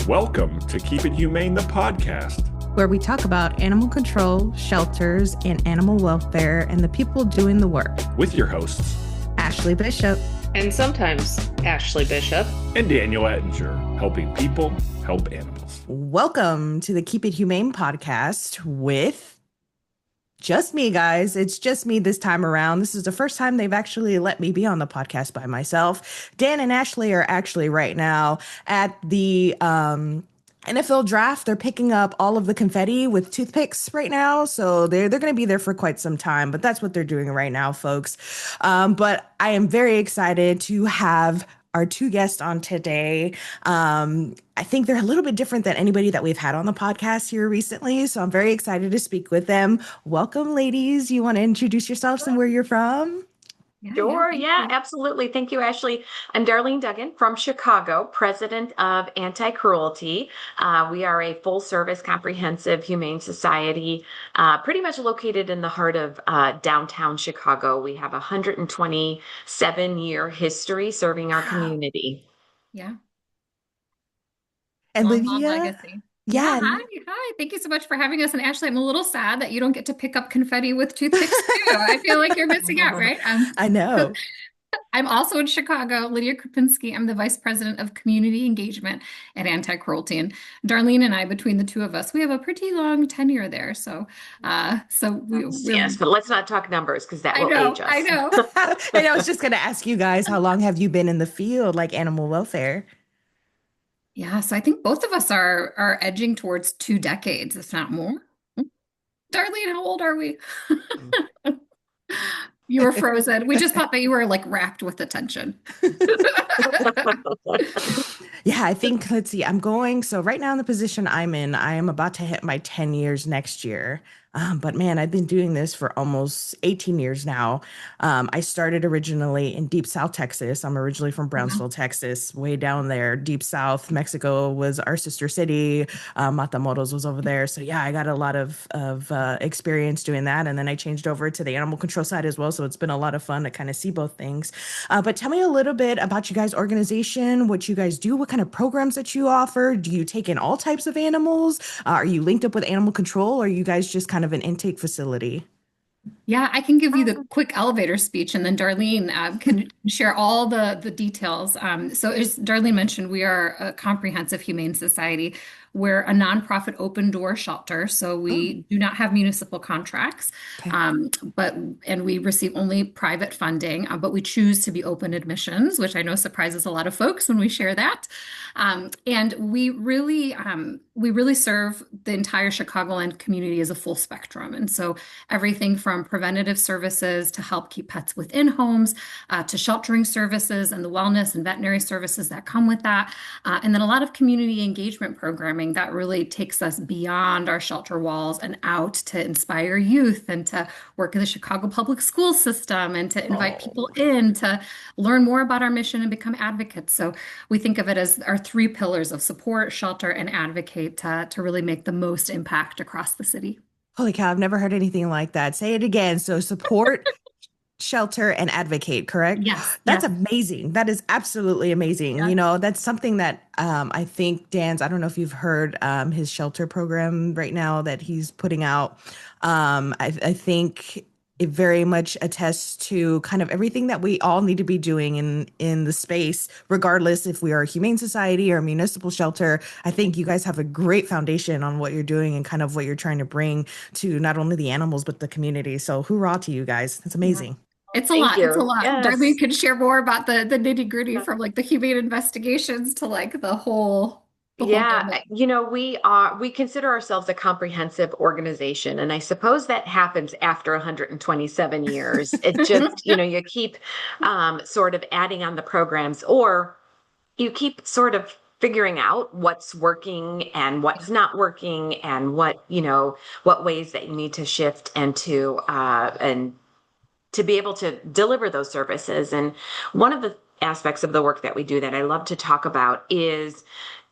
Welcome to Keep It Humane, the podcast, where we talk about animal control, shelters, and animal welfare, and the people doing the work. With your hosts, Ashley Bishop. And sometimes Ashley Bishop. And Daniel Ettinger, helping people help animals. Welcome to the Keep It Humane podcast with just me, guys. It's just me this time around. This is the first time they've actually let me be on the podcast by myself. Dan and Ashley are actually right now at the NFL draft. They're picking up all of the confetti with toothpicks right now. So they're going to be there for quite some time, but that's what they're doing right now, folks. But I am very excited to have our two guests on today. I think they're a little bit different than anybody that we've had on the podcast here recently. So I'm very excited to speak with them. Welcome, ladies. You want to introduce yourselves and where you're from? Sure. Yeah, absolutely. Thank you, Ashley. I'm Darlene Duggan from Chicago, president of Anti-Cruelty. We are a full-service, comprehensive, humane society, pretty much located in the heart of downtown Chicago. We have a 127-year history serving our community. Yeah. And long Lydia? legacy. Yeah. Hi. Thank you so much for having us. And Ashley, I'm a little sad that you don't get to pick up confetti with toothpicks too. I feel like you're missing out, right? I know. I'm also in Chicago, Lydia Krupinski. I'm the vice president of community engagement at Anti-Cruelty. And Darlene and I, between the two of us, we have a pretty long tenure there. So, yes, but let's not talk numbers because that will age us. I know. And I was just going to ask you guys, how long have you been in the field, like animal welfare? Yeah, so I think both of us are edging towards 2 decades, if not more. Darlene, how old are we? You were frozen. We just thought that you were like rapt with attention. Yeah, I think, let's see, so right now in the position I'm in, I am about to hit my 10 years next year. But man, I've been doing this for almost 18 years now. I started originally in Deep South, Texas. I'm originally from Brownsville, Texas, way down there. Deep South, Mexico was our sister city. Matamoros was over there. So yeah, I got a lot of experience doing that. And then I changed over to the animal control side as well. So it's been a lot of fun to kind of see both things. But tell me a little bit about you guys' organization, what you guys do, what kind of programs that you offer. Do you take in all types of animals? Are you linked up with animal control, or are you guys just kind of an intake facility? Yeah, I can give you the quick elevator speech, and then Darlene can share all the details. So as Darlene mentioned, we are a comprehensive humane society. We're a nonprofit open door shelter, so we do not have municipal contracts, and we receive only private funding, but we choose to be open admissions, which I know surprises a lot of folks when we share that. And we really serve the entire Chicagoland community as a full spectrum. And so everything from preventative services to help keep pets within homes, to sheltering services and the wellness and veterinary services that come with that. And then a lot of community engagement programming that really takes us beyond our shelter walls and out to inspire youth and to work in the Chicago public school system and to invite people in to learn more about our mission and become advocates. So we think of it as our 3 pillars of support, shelter, and advocate to really make the most impact across the city. Holy cow, I've never heard anything like that. Say it again. So support, shelter, and advocate, correct? Yes. That's amazing. That is absolutely amazing. Yeah. You know, that's something that I think Dan's, I don't know if you've heard his shelter program right now that he's putting out. I think it very much attests to kind of everything that we all need to be doing in the space, regardless if we are a humane society or a municipal shelter. I think you guys have a great foundation on what you're doing and kind of what you're trying to bring to not only the animals, but the community. So hoorah to you guys. That's amazing. It's a lot. You. It's a lot. Yes. Darlene can share more about the nitty gritty from like the humane investigations to like the whole. Yeah, we consider ourselves a comprehensive organization, and I suppose that happens after 127 years. It just, you keep sort of adding on the programs, or you keep sort of figuring out what's working and what's not working, and what ways that you need to shift and to be able to deliver those services. And one of the aspects of the work that we do that I love to talk about is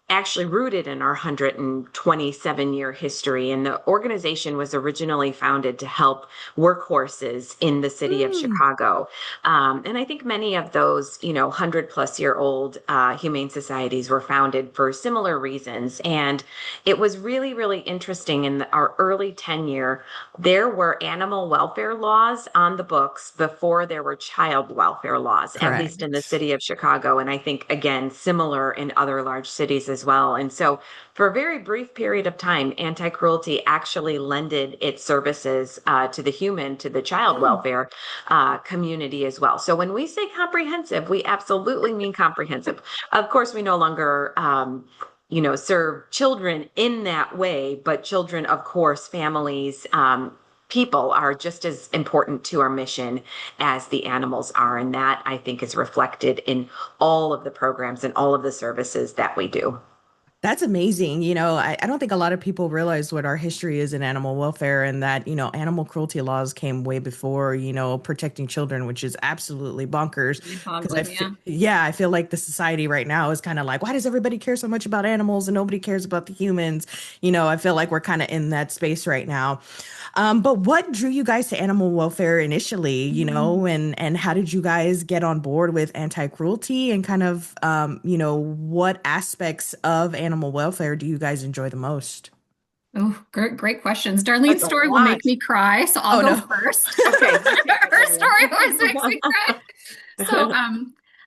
actually rooted in our 127-year history. And the organization was originally founded to help workhorses in the city of Mm, Chicago. And I think many of those, 100-plus-year-old humane societies were founded for similar reasons. And it was really, really interesting. In our early tenure, there were animal welfare laws on the books before there were child welfare laws, at least in the correct. city of Chicago. And I think, again, similar in other large cities as well. And so for a very brief period of time, Anti-Cruelty actually lended its services to the child Mm. welfare community as well. So when we say comprehensive, we absolutely mean comprehensive. Of course, we no longer serve children in that way, but children, of course, families, people are just as important to our mission as the animals are. And that, I think, is reflected in all of the programs and all of the services that we do. That's amazing. I don't think a lot of people realize what our history is in animal welfare and that, animal cruelty laws came way before, protecting children, which is absolutely bonkers. Because Mind-boggling, yeah. yeah, I feel like the society right now is kind of like, why does everybody care so much about animals and nobody cares about the humans? I feel like we're kind of in that space right now. But what drew you guys to animal welfare initially, and how did you guys get on board with anti-cruelty and kind of, what aspects of animal welfare do you guys enjoy the most? Oh, great questions. Darlene's That's a story will lot. make me cry, so I'll Oh go no. first. Okay, you take it, Her Darlene. story always makes me cry. So,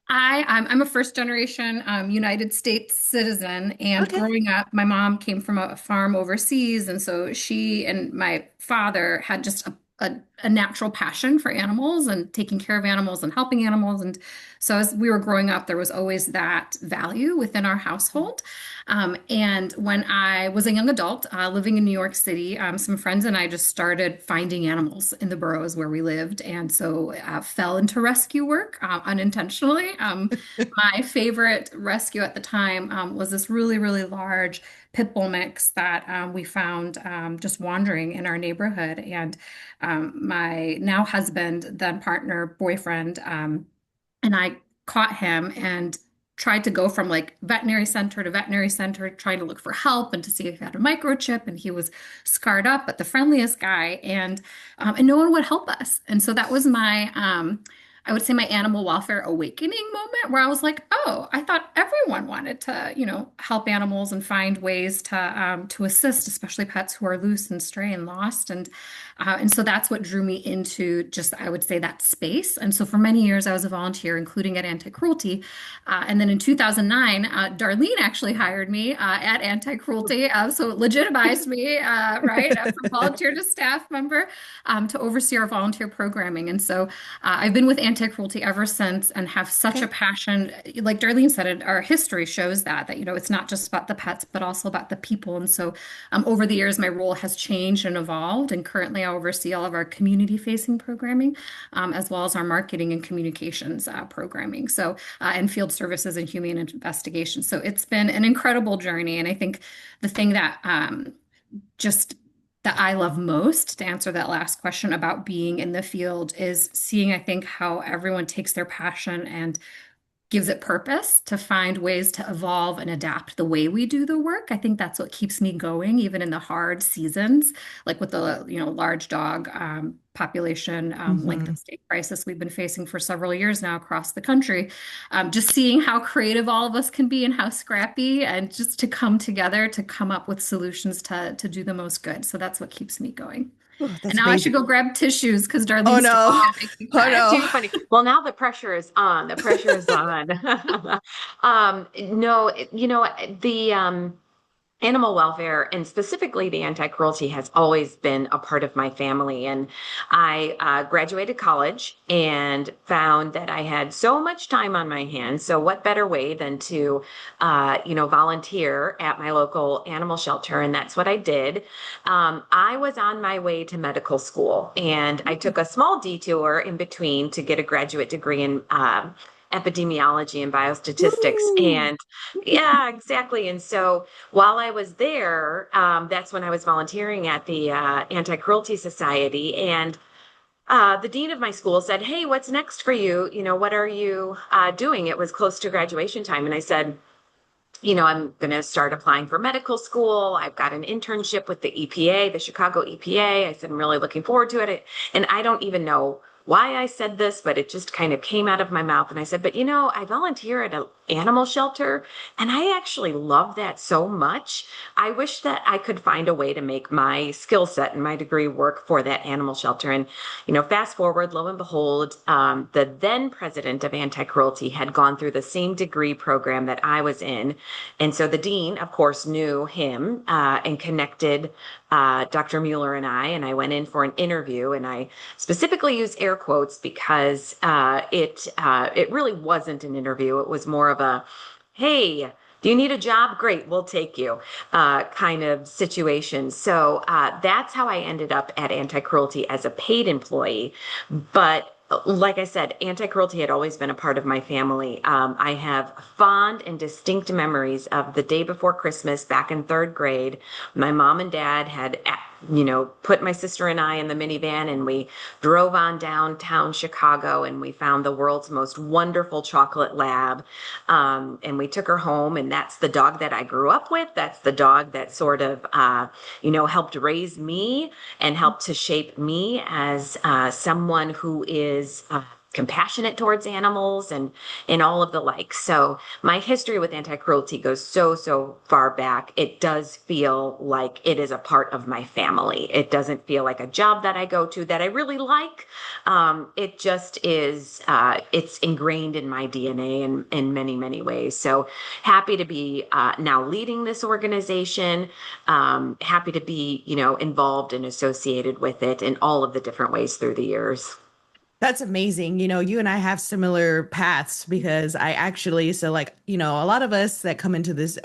I'm a first generation United States citizen, and Okay. growing up, my mom came from a farm overseas, and so she and my father had just a natural passion for animals and taking care of animals and helping animals. And so as we were growing up, there was always that value within our household. And when I was a young adult living in New York City, some friends and I just started finding animals in the boroughs where we lived. And so fell into rescue work unintentionally. My favorite rescue at the time was this really, really large pit bull mix that we found just wandering in our neighborhood. And my now husband, then partner, boyfriend, and I caught him and tried to go from like veterinary center to veterinary center, trying to look for help and to see if he had a microchip. And he was scarred up, but the friendliest guy, and no one would help us. And so that was my I would say my animal welfare awakening moment where I was like, oh, I thought everyone wanted to, help animals and find ways to assist, especially pets who are loose and stray and lost. And so that's what drew me into just, I would say, that space. And so for many years, I was a volunteer, including at Anti-Cruelty. And then in 2009, Darlene actually hired me at Anti-Cruelty. So it legitimized me, right, from volunteer to staff member to oversee our volunteer programming. And so I've been with Anti-Cruelty ever since and have such a Okay. passion. Like Darlene said, our history shows that, it's not just about the pets, but also about the people. And so over the years, my role has changed and evolved. And currently, I oversee all of our community-facing programming, as well as our marketing and communications programming. So, and field services and humane investigation. So it's been an incredible journey. And I think the thing that just that I love most, to answer that last question about being in the field, is seeing, I think, how everyone takes their passion and gives it purpose to find ways to evolve and adapt the way we do the work. I think that's what keeps me going, even in the hard seasons, like with the large dog population length Hmm. of stay crisis we've been facing for several years now across the country. Just seeing how creative all of us can be and how scrappy, and just to come together to come up with solutions to do the most good. So that's what keeps me going. Oh, And that's now I should amazing. go grab tissues because Oh Darlene's story no. is making me Oh cry. no. Too funny. Well, now the pressure is on. The pressure is on. No, the animal welfare and specifically the anti-cruelty has always been a part of my family. And I graduated college and found that I had so much time on my hands. So what better way than to, volunteer at my local animal shelter? And that's what I did. I was on my way to medical school and I took a small detour in between to get a graduate degree in epidemiology and biostatistics. Woo. And yeah, exactly. And so while I was there, that's when I was volunteering at the Anti-Cruelty Society. And the dean of my school said, "Hey, what's next for you? What are you doing?" It was close to graduation time. And I said, I'm going to start applying for medical school. I've got an internship with the EPA, the Chicago EPA. I said, I'm really looking forward to it. And I don't even know why I said this, but it just kind of came out of my mouth. And I said, but I volunteer at an animal shelter and I actually love that so much. I wish that I could find a way to make my skill set and my degree work for that animal shelter. And, fast forward, lo and behold, the then president of Anti-Cruelty had gone through the same degree program that I was in. And so the dean, of course, knew him and connected Dr. Mueller and I went in for an interview, and I specifically use air quotes because it really wasn't an interview. It was more of a, hey, do you need a job? Great, we'll take you kind of situation. So that's how I ended up at Anti-Cruelty as a paid employee. But like I said, anti-cruelty had always been a part of my family. I have fond and distinct memories of the day before Christmas back in third grade. My mom and dad had, put my sister and I in the minivan, and we drove on downtown Chicago, and we found the world's most wonderful chocolate lab. And we took her home, and that's the dog that I grew up with. That's the dog that sort of, helped raise me and helped to shape me as someone who is compassionate towards animals and all of the like. So my history with anti-cruelty goes so far back. It does feel like it is a part of my family. It doesn't feel like a job that I go to that I really like. It just is, it's ingrained in my DNA in many ways. So happy to be now leading this organization. Happy to be, involved and associated with it in all of the different ways through the years. That's amazing. You and I have similar paths because a lot of us that come into this,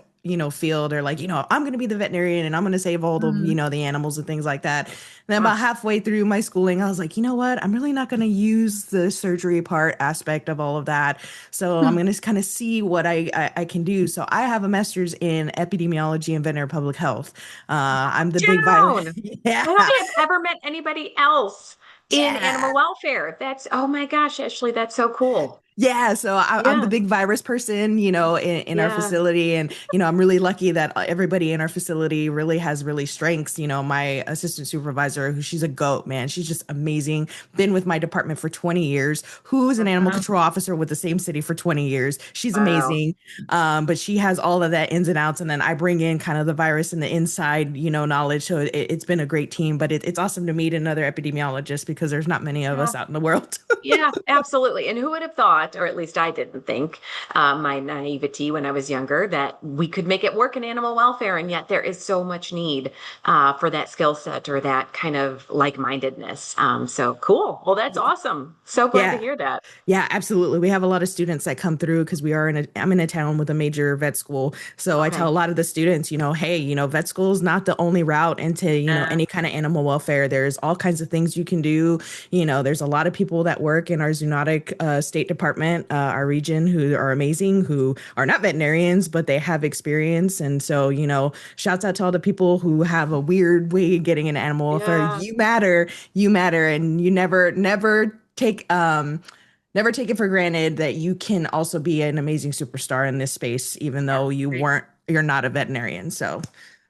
field are like, I'm going to be the veterinarian and I'm going to save all the, the animals and things like that. And then about halfway through my schooling, I was like, you know what? I'm really not going to use the surgery part aspect of all of that. So I'm going to kind of see what I can do. So I have a master's in epidemiology and veterinary public health. I'm the big Down. virus. I don't Yeah. think I've ever met anybody else in Yeah. animal welfare. Oh my gosh, Ashley, that's so cool. Yeah, so I'm the Yeah, big virus person, in our yeah. facility. And, I'm really lucky that everybody in our facility really has really strengths. My assistant supervisor, she's a goat, man. She's just amazing. Been with my department for 20 years, who's an animal Uh-huh. control officer with the same city for 20 years. She's Wow. amazing. But she has all of that ins and outs. And then I bring in kind of the virus and the inside, knowledge. So it's been a great team, but it's awesome to meet another epidemiologist because there's not many of Yeah. us out in the world. Yeah, absolutely. And who would have thought, or at least I didn't think, my naivety when I was younger, that we could make it work in animal welfare. And yet there is so much need for that skill set or that kind of like-mindedness. So cool. Well, that's awesome. So glad to Yeah. hear that. Yeah, absolutely. We have a lot of students that come through because I'm in a town with a major vet school. So I tell Okay. a lot of the students, hey, vet school is not the only route into, Uh, any kind of animal welfare. There's all kinds of things you can do. There's a lot of people that work in our zoonotic state department, our region, who are amazing, who are not veterinarians, but they have experience. And so, shouts out to all the people who have a weird way of getting into animal welfare. yeah. You matter, and you never take it for granted that you can also be an amazing superstar in this space, even Yeah. though Great. you're not a veterinarian. So,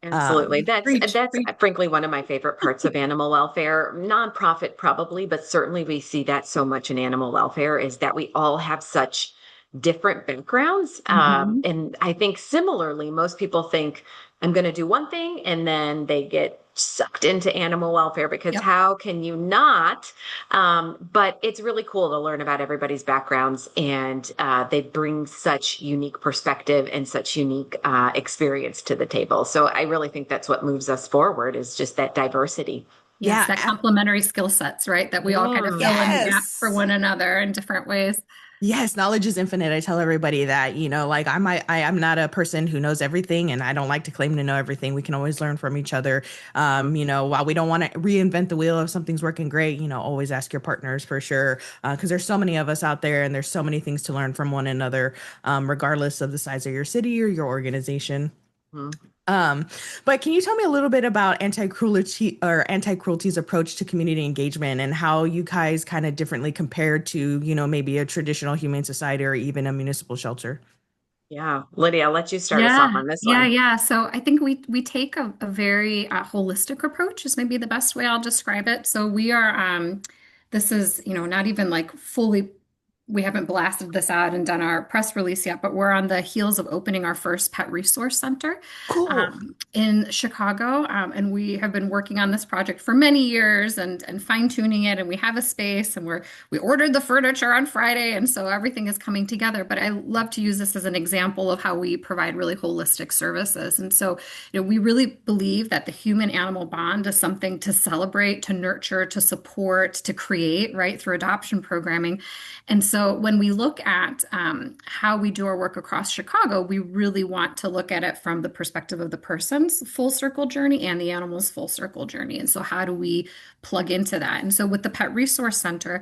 Absolutely. Preach, That's preach. frankly one of my favorite parts of animal welfare. Nonprofit probably, but certainly we see that so much in animal welfare is that we all have such different backgrounds. Mhm. And I think similarly, most people think I'm going to do one thing and then they get sucked into animal welfare because Yep. how can you not? But it's really cool to learn about everybody's backgrounds and they bring such unique perspective and such unique experience to the table. So I really think that's what moves us forward is just that diversity. Yes, yeah, that complementary skill sets, right? That we all kind of Mm, fill in the gaps for yes. one another in different ways. Yes, knowledge is infinite. I tell everybody that, like I'm not a person who knows everything and I don't like to claim to know everything. We can always learn from each other. While we don't want to reinvent the wheel if something's working great, always ask your partners for sure. Because there's so many of us out there and there's so many things to learn from one another, regardless of the size of your city or your organization. mm. Um, but can you tell me a little bit about anti-cruelty's approach to community engagement and how you guys kind of differently compared to, maybe a traditional humane society or even a municipal shelter? Yeah. Lydia, I'll let you start us off Yeah, on this yeah, one. yeah. So I think we take a very holistic approach is maybe the best way I'll describe it. So we are this is, not even like fully we haven't blasted this out and done our press release yet, but we're on the heels of opening our first pet resource center Cool. in Chicago. And we have been working on this project for many years and fine-tuning it. And we have a space and we ordered the furniture on Friday. And so everything is coming together. But I love to use this as an example of how we provide really holistic services. And so, we really believe that the human animal bond is something to celebrate, to nurture, to support, to create, right, through adoption programming. And so when we look at how we do our work across Chicago, we really want to look at it from the perspective of the person's full circle journey and the animal's full circle journey. And so how do we plug into that? And so with the Pet Resource Center,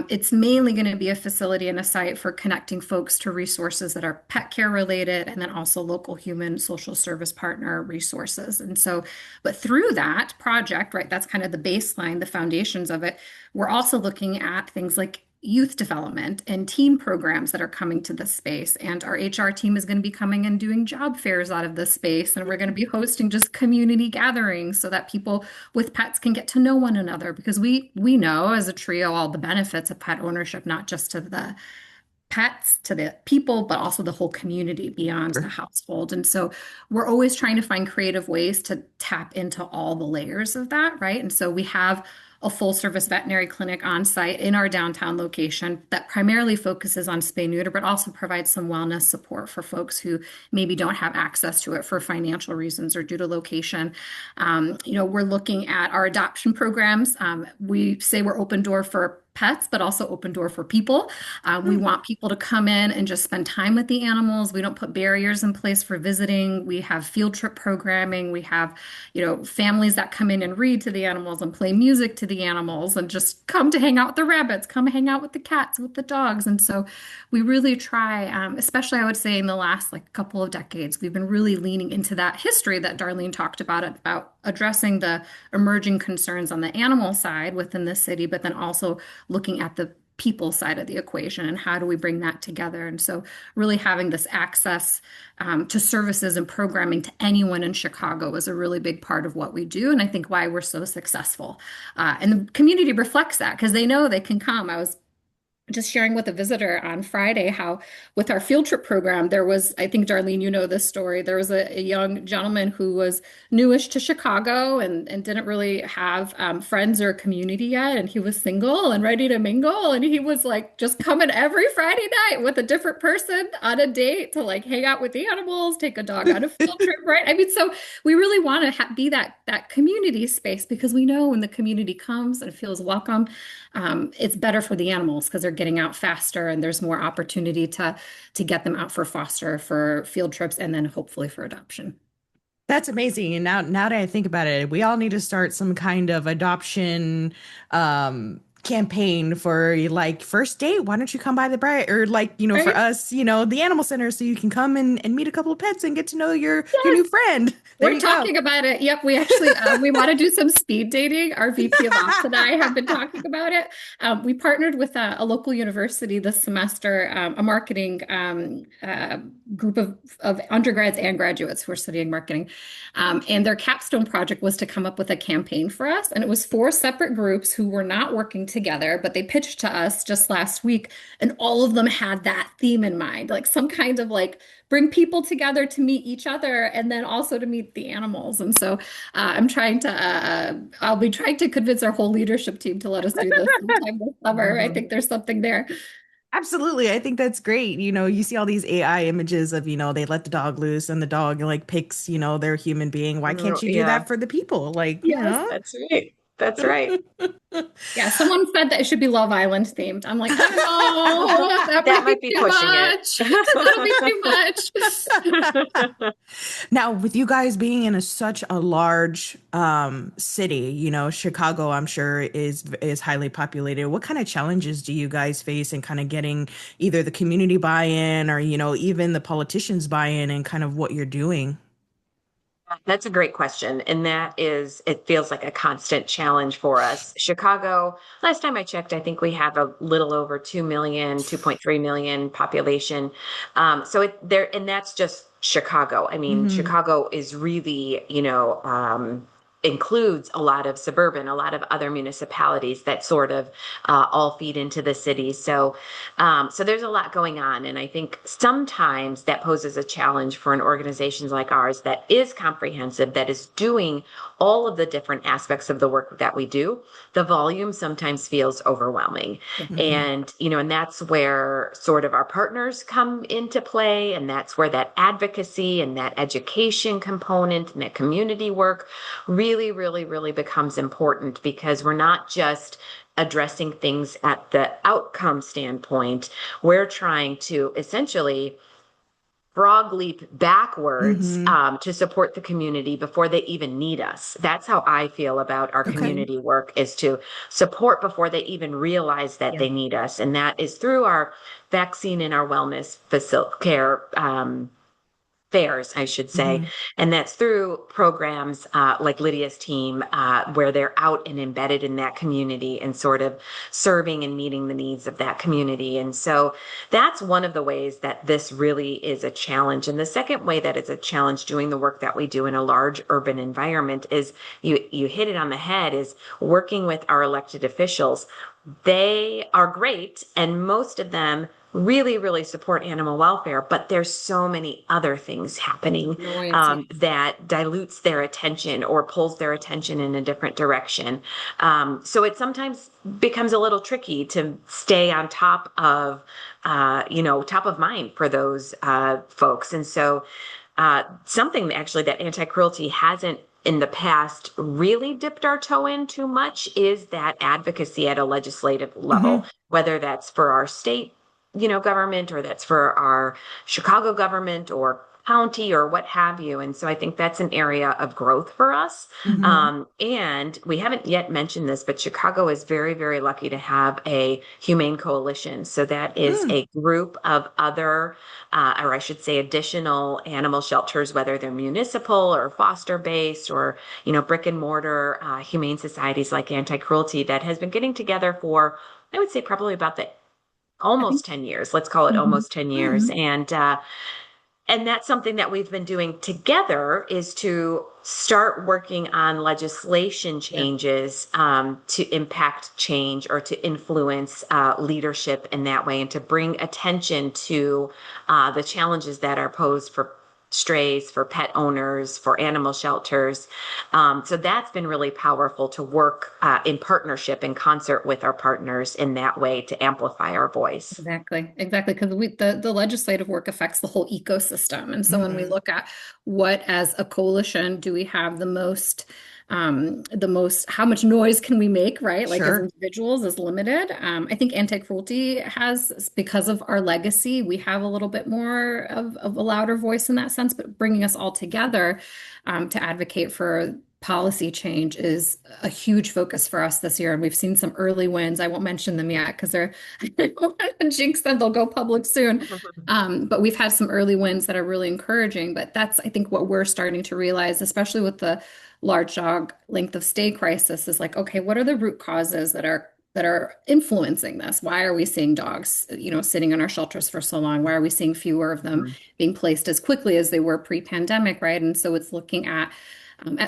it's mainly going to be a facility and a site for connecting folks to resources that are pet care related and then also local human social service partner resources. And so, but through that project, right, that's kind of the baseline, the foundations of it. We're also looking at things like youth development and teen programs that are coming to this space. And our HR team is going to be coming and doing job fairs out of this space. And we're going to be hosting just community gatherings so that people with pets can get to know one another because we know as a trio all the benefits of pet ownership, not just to the pets, to the people, but also the whole community beyond the household. And so we're always trying to find creative ways to tap into all the layers of that, right? And so we have a full service veterinary clinic on site in our downtown location that primarily focuses on spay neuter, but also provides some wellness support for folks who maybe don't have access to it for financial reasons or due to location. We're looking at our adoption programs. We say we're open door for pets, but also open door for people. We want people to come in and just spend time with the animals. We don't put barriers in place for visiting. We have field trip programming. We have, families that come in and read to the animals and play music to the animals and just come to hang out with the rabbits, come hang out with the cats, with the dogs. And so we really try, especially I would say in the last couple of decades, we've been really leaning into that history that Darlene talked about addressing the emerging concerns on the animal side within the city, but then also looking at the people side of the equation and how do we bring that together. And so really having this access to services and programming to anyone in Chicago is a really big part of what we do. And I think why we're so successful. And the community reflects that because they know they can come. I was just sharing with a visitor on Friday how with our field trip program, there was, I think, Darlene, you know this story, there was a young gentleman who was newish to Chicago and didn't really have friends or a community yet. And he was single and ready to mingle. And he was just coming every Friday night with a different person on a date to hang out with the animals, take a dog on a field trip, right? I mean, so we really want to be that community space because we know when the community comes and feels welcome, it's better for the animals because they're getting out faster and there's more opportunity to get them out for foster, for field trips, and then hopefully for adoption. That's amazing. And now that I think about it, we all need to start some kind of adoption campaign for first date. Why don't you come by the bride or Right? for us, the animal center so you can come and meet a couple of pets and get to know your Yes. new friend. There We're you go. talking about it. Yep, we actually we want to do some speed dating. Our VP of Ops and I have been talking about it. We partnered with a local university this semester, a marketing group of undergrads and graduates who are studying marketing. And their capstone project was to come up with a campaign for us. And it was 4 separate groups who were not working together, but they pitched to us just last week. And all of them had that theme in mind, some kind of bring people together to meet each other and then also to meet the animals. And so I'm trying to, I'll be trying to convince our whole leadership team to let us do this sometime this summer. I think there's something there. Absolutely. I think that's great. You see all these AI images of, they let the dog loose and the dog picks, their human being. Why can't you do that for the people? Yes, that's right. That's right. Yeah, someone said that it should be Love Island themed. I'm like, oh, that might be too pushing much. That'll be too much. Now, with you guys being in such a large city, Chicago, I'm sure is highly populated. What kind of challenges do you guys face in kind of getting either the community buy-in or, even the politicians buy-in and kind of what you're doing? That's a great question. And it feels like a constant challenge for us. Chicago, last time I checked, I think we have a little over 2 million, 2.3 million population. And that's just Chicago. I mean, Hmm. Chicago is really, includes a lot of suburban, a lot of other municipalities that sort of all feed into the city. So there's a lot going on. And I think sometimes that poses a challenge for an organization like ours that is comprehensive, that is doing all of the different aspects of the work that we do. The volume sometimes feels overwhelming. Hmm. And that's where sort of our partners come into play. And that's where that advocacy and that education component and that community work really, really, really becomes important, because we're not just addressing things at the outcome standpoint. We're trying to essentially frog leap backwards Hmm. to support the community before they even need us. That's how I feel about our Okay. community work, is to support before they even realize that Yeah. they need us. And that is through our vaccine and our wellness care fairs, I should say. Hmm. And that's through programs like Lydia's team, where they're out and embedded in that community and sort of serving and meeting the needs of that community. And so that's one of the ways that this really is a challenge. And the second way that it's a challenge doing the work that we do in a large urban environment is, you hit it on the head, is working with our elected officials. They are great, and most of them really, really support animal welfare, but there's so many other things happening Noise, yes. that dilutes their attention or pulls their attention in a different direction. So it sometimes becomes a little tricky to stay on top of, top of mind for those folks. And so something actually that anti-cruelty hasn't in the past really dipped our toe in too much is that advocacy at a legislative level, Hmm. whether that's for our state, government, or that's for our Chicago government or county or what have you. And so I think that's an area of growth for us. Hmm. And we haven't yet mentioned this, but Chicago is very, very lucky to have a Humane Coalition. So that is Mm. a group of other, or I should say, additional animal shelters, whether they're municipal or foster based or, brick and mortar humane societies like Anti-Cruelty, that has been getting together for, I would say, probably about the I think. almost 10 years. Let's call it Mhm. almost 10 years. Mm. And that's something that we've been doing together, is to start working on legislation Yeah. changes to impact change or to influence leadership in that way, and to bring attention to the challenges that are posed for strays, for pet owners, for animal shelters. So that's been really powerful to work in partnership, in concert with our partners in that way, to amplify our voice. Exactly, exactly. Because the legislative work affects the whole ecosystem. And so when we Mm. look at what as a coalition do we have the most, how much noise can we make, right? Like as Sure. individuals is limited. I think anti-cruelty has, because of our legacy, we have a little bit more of a louder voice in that sense, but bringing us all together to advocate for policy change is a huge focus for us this year. And we've seen some early wins. I won't mention them yet because they're I don't want to jinx them. They'll go public soon. But we've had some early wins that are really encouraging. But that's, I think, what we're starting to realize, especially with the large dog length of stay crisis, is like, okay, what are the root causes that are influencing this? Why are we seeing dogs, sitting in our shelters for so long? Why are we seeing fewer of them being placed as quickly as they were pre-pandemic, right? And so it's looking at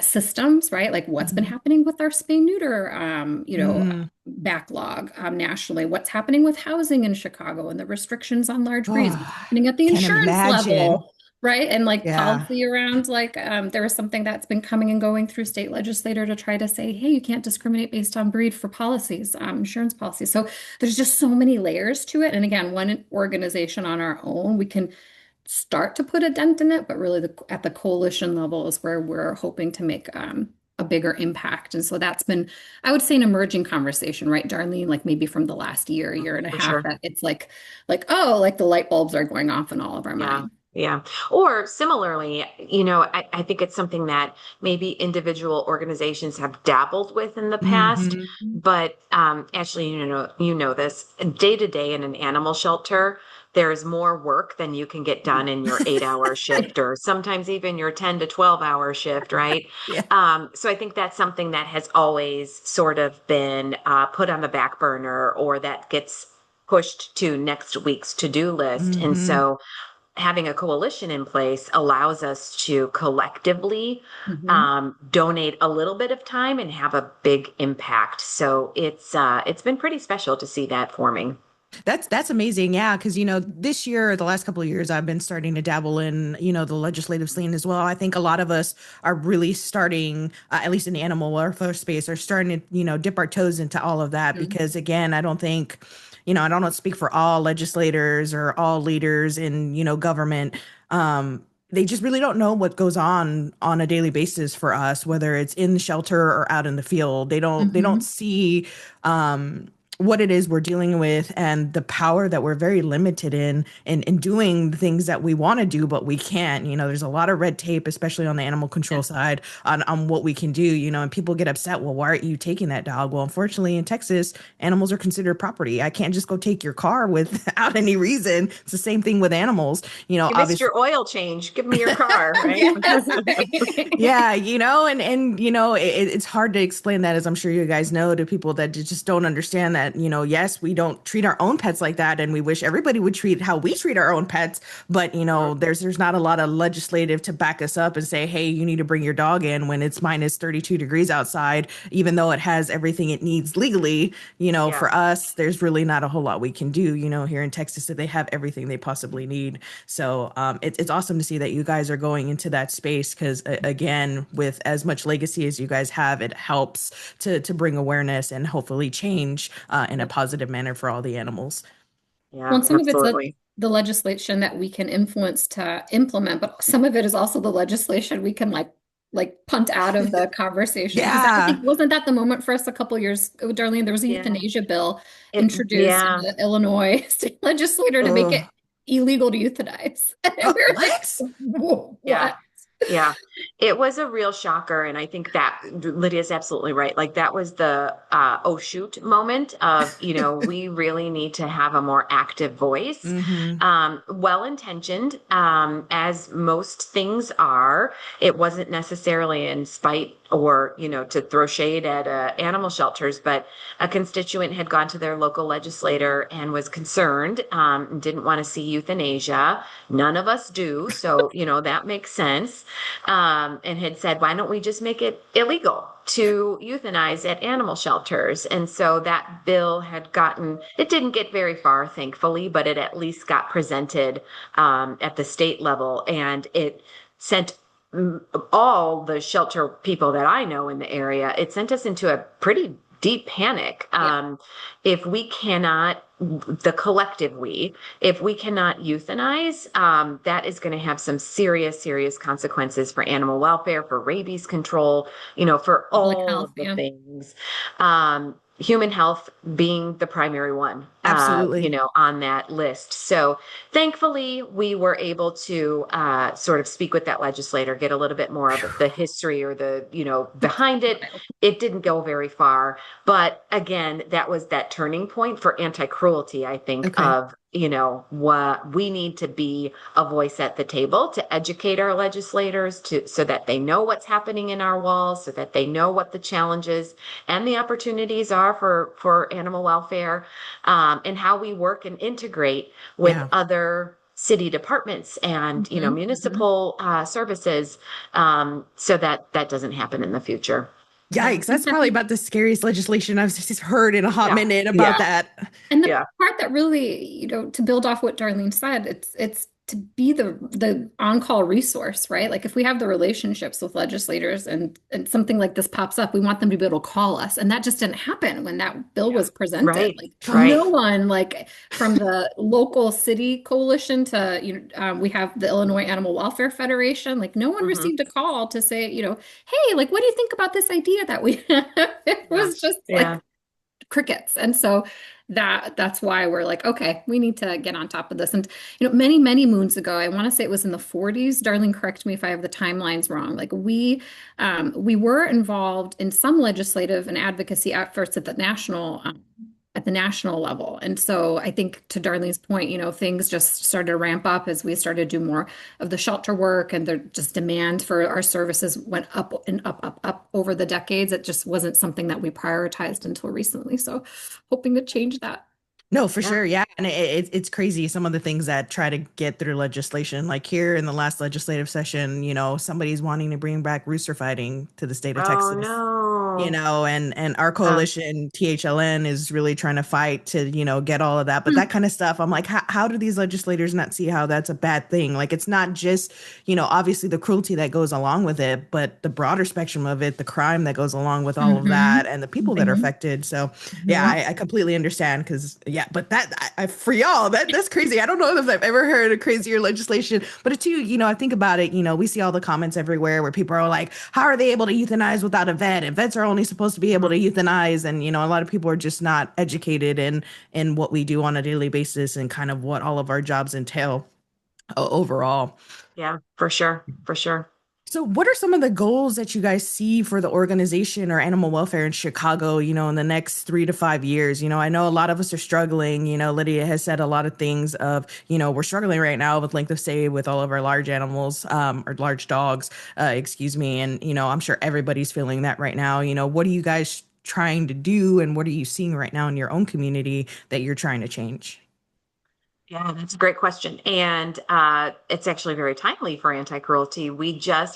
systems, right? Like what's been Hmm. happening with our spay neuter, Mm. backlog nationally, what's happening with housing in Chicago and the restrictions on large breeds, what's Oh, happening at the can't insurance imagine. level, right? And like Yeah. policy around like there was something that's been coming and going through state legislator to try to say, hey, you can't discriminate based on breed for policies, insurance policies. So there's just so many layers to it. And again, one organization on our own, we can start to put a dent in it, but really at the coalition level is where we're hoping to make a bigger impact. And so that's been, I would say, an emerging conversation, right, Darlene? Like maybe from the last year and a For half, sure. that it's oh, like the light bulbs are going off in all of our Yeah. minds. Yeah. Or similarly, I think it's something that maybe individual organizations have dabbled with in the past, Hmm. but Ashley, you know this day to day in an animal shelter, there's more work than you can get done in your 8-hour shift, or sometimes even your 10 to 12-hour shift, right? Yeah. So I think that's something that has always sort of been put on the back burner, or that gets pushed to next week's to-do list. And Hmm. so having a coalition in place allows us to collectively Mhm. donate a little bit of time and have a big impact. So it's been pretty special to see that forming. That's amazing. Yeah, because this year, the last couple of years, I've been starting to dabble in, the legislative scene as well. I think a lot of us are really starting, at least in the animal welfare space, are starting to, dip our toes into all of that. Mhm. Because again, I don't think, I don't want to speak for all legislators or all leaders in, government. They just really don't know what goes on a daily basis for us, whether it's in the shelter or out in the field. They don't Mhm. see what it is we're dealing with and the power that we're very limited in doing the things that we want to do, but we can't. There's a lot of red tape, especially on the animal control side, on what we can do, and people get upset. Well, why aren't you taking that dog? Well, unfortunately, in Texas, animals are considered property. I can't just go take your car without any reason. It's the same thing with animals, You missed obviously. your oil change. Give me your car, right? Yes. Yeah, and it's hard to explain that, as I'm sure you guys know, to people that just don't understand that, yes, we don't treat our own pets like that, and we wish everybody would treat how we treat our own pets, but there's not a lot of legislative to back us up and say, hey, you need to bring your dog in when it's minus 32 degrees outside, even though it has everything it needs legally. Yeah. For us, there's really not a whole lot we can do, here in Texas, that they have everything they possibly need. So it's awesome to see that you guys are going into that space, because again, with as much legacy as you guys have, it helps to bring awareness and hopefully change in a positive manner for all the animals. Yeah, Well, and some of it's absolutely. the legislation that we can influence to implement, but some of it is also the legislation we can like punt out of the conversation. Because I Yeah. think wasn't that the moment for us a couple years ago, Darlene? There was a Yeah. euthanasia bill It, introduced in yeah. the Illinois state legislature to make it Ugh. illegal to euthanize. And we were like, What? Yeah. what? Yeah, it was a real shocker. And I think that Lydia's absolutely right. Like that was the oh shoot moment of, we really need to have a more active voice. Hmm. Well-intentioned, as most things are. It wasn't necessarily in spite or, to throw shade at animal shelters, but a constituent had gone to their local legislator and was concerned, didn't want to see euthanasia. None of us do. So, that makes sense. And had said, why don't we just make it illegal to euthanize at animal shelters? And so that bill it didn't get very far, thankfully, but it at least got presented at the state level. And it sent all the shelter people that I know in the area, it sent us into a pretty deep panic. Yeah. If we cannot, the collective we, if we cannot euthanize, that is going to have some serious, serious consequences for animal welfare, for rabies control, for Public all health, of the yeah. things. Human health being the primary one, Absolutely. on that list. So thankfully, we were able to sort of speak with that legislator, get a little bit more of the history or the, behind it. It didn't go very far. But again, that was that turning point for anti-cruelty, I think, Okay. of, what we need to be a voice at the table to educate our legislators so that they know what's happening in our walls, so that they know what the challenges and the opportunities are for animal welfare, and how we work and integrate with Yeah. other city departments and Mhm. municipal services, so that that doesn't happen in the future. Yeah, I Yikes. think That's that's probably about the scariest legislation I've just heard in a hot Yeah, minute about yeah, that. And the yeah. part that really, to build off what Darlene said, it's to be the on-call resource, right? Like if we have the relationships with legislators and something like this pops up, we want them to be able to call us. And that just didn't happen when that bill was presented. Right, Like right. no one, like from the local city coalition to, we have the Illinois Animal Welfare Federation, like no one Hmm. received a call to say, hey, like what do you think about this idea that we have? It Yeah, was just yeah. like crickets. And so that's why we're like, okay, we need to get on top of this. And many, many moons ago, I want to say it was in the 40s. Darling, correct me if I have the timelines wrong. Like we were involved in some legislative and advocacy efforts at the national at the national level. And so I think to Darlene's point, things just started to ramp up as we started to do more of the shelter work, and the just demand for our services went up and up, up, up over the decades. It just wasn't something that we prioritized until recently. So hoping to change that. No, for Yeah. sure. Yeah. And it's crazy. Some of the things that try to get through legislation, like here in the last legislative session, somebody's wanting to bring back rooster fighting to the state of Oh Texas. no. And our Uh, coalition, THLN, is really trying to fight to, get all of that. But Hmm. that kind of stuff, I'm like, how do these legislators not see how that's a bad thing? Like, it's not just, obviously the cruelty that goes along with it, but the broader spectrum of it, the crime that goes along with all of Mhm. that, and the people that are Mhm. affected. So, yeah, Yeah. I completely understand because, yeah, but for y'all, that's crazy. I don't know if I've ever heard of crazier legislation, but it too, I think about it, we see all the comments everywhere where people are like, how are they able to euthanize without a vet? And vets are only supposed to be able to euthanize. And, a lot of people are just not educated in what we do on a daily basis and kind of what all of our jobs entail overall. yeah, for sure. For sure. So, what are some of the goals that you guys see for the organization or animal welfare in Chicago, in the next 3 to 5 years? I know a lot of us are struggling. Lydia has said a lot of things of, we're struggling right now with length of stay with all of our large animals, or large dogs, excuse me. And, I'm sure everybody's feeling that right now. What are you guys trying to do, and what are you seeing right now in your own community that you're trying to change? Yeah, that's a great question. And it's actually very timely for anti-cruelty.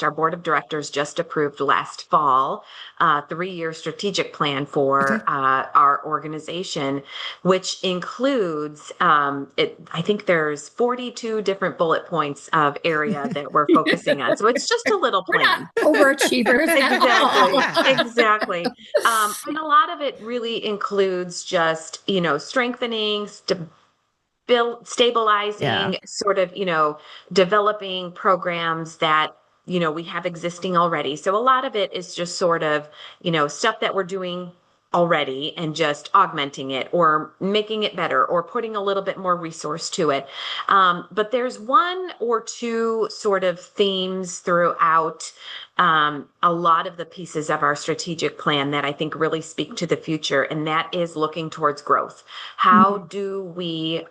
Our board of directors just approved last fall a 3-year strategic plan Okay. for our organization, which includes, I think there's 42 different bullet points of area that we're focusing on. So it's just a little We're not plan. overachievers at Exactly, all. exactly. And a lot of it really includes just, strengthening, Yeah. stabilizing, sort of, developing programs that, we have existing already. So a lot of it is just sort of, stuff that we're doing already and just augmenting it or making it better or putting a little bit more resource to it. But there's one or two sort of themes throughout a lot of the pieces of our strategic plan that I think really speak to the future, and that is looking towards growth. How Mhm. do we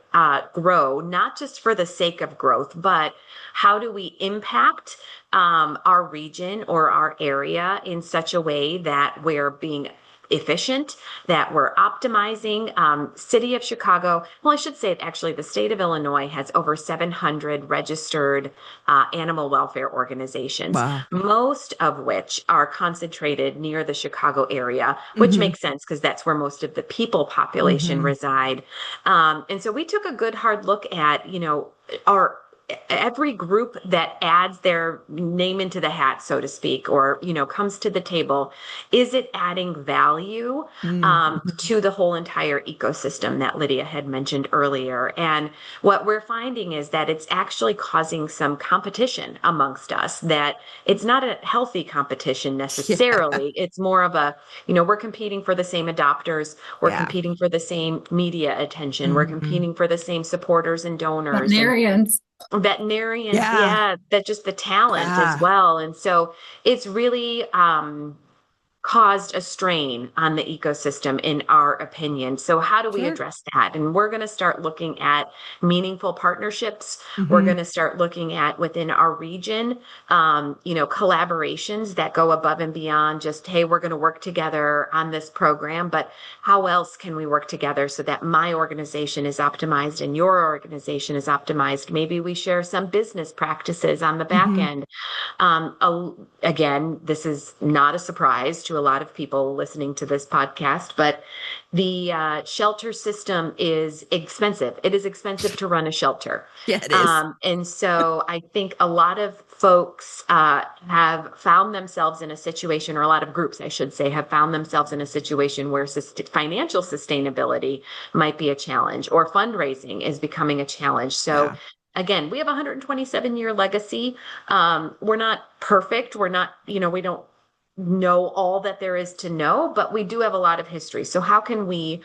grow, not just for the sake of growth, but how do we impact our region or our area in such a way that we're being efficient, that we're optimizing. City of Chicago, well, I should say actually the state of Illinois has over 700 registered animal welfare organizations, Wow. most of which are concentrated near the Chicago area, which Hmm. makes sense because that's where most of the people population Hmm. reside. And so we took a good hard look at, our every group that adds their name into the hat, so to speak, or comes to the table, is it adding value Hmm. to the whole entire ecosystem that Lydia had mentioned earlier? And what we're finding is that it's actually causing some competition amongst us, that it's not a healthy competition Yeah. necessarily. It's more of a, we're competing for the same adopters, we're Yeah. competing for the same media attention, we're Hmm. competing for the same supporters and donors and Veterinarians. veterinarians, Yeah. yeah, that just the talent as Yeah. well. And so it's really caused a strain on the ecosystem, in our opinion. So, how do we Sure. address that? And we're going to start looking at meaningful partnerships. We're going Hmm. to start looking at within our region, collaborations that go above and beyond just, hey, we're going to work together on this program, but how else can we work together so that my organization is optimized and your organization is optimized? Maybe we share some business practices on the back Hmm. end. Again, this is not a surprise to a lot of people listening to this podcast, but the shelter system is expensive. It is expensive to run a shelter. Yeah, it is. And so I think a lot of folks have found themselves in a situation, or a lot of groups, I should say, have found themselves in a situation where financial sustainability might be a challenge, or fundraising is becoming a challenge. So Yeah. again, we have a 127-year legacy. We're not perfect. We're not, we don't know all that there is to know, but we do have a lot of history. So how can we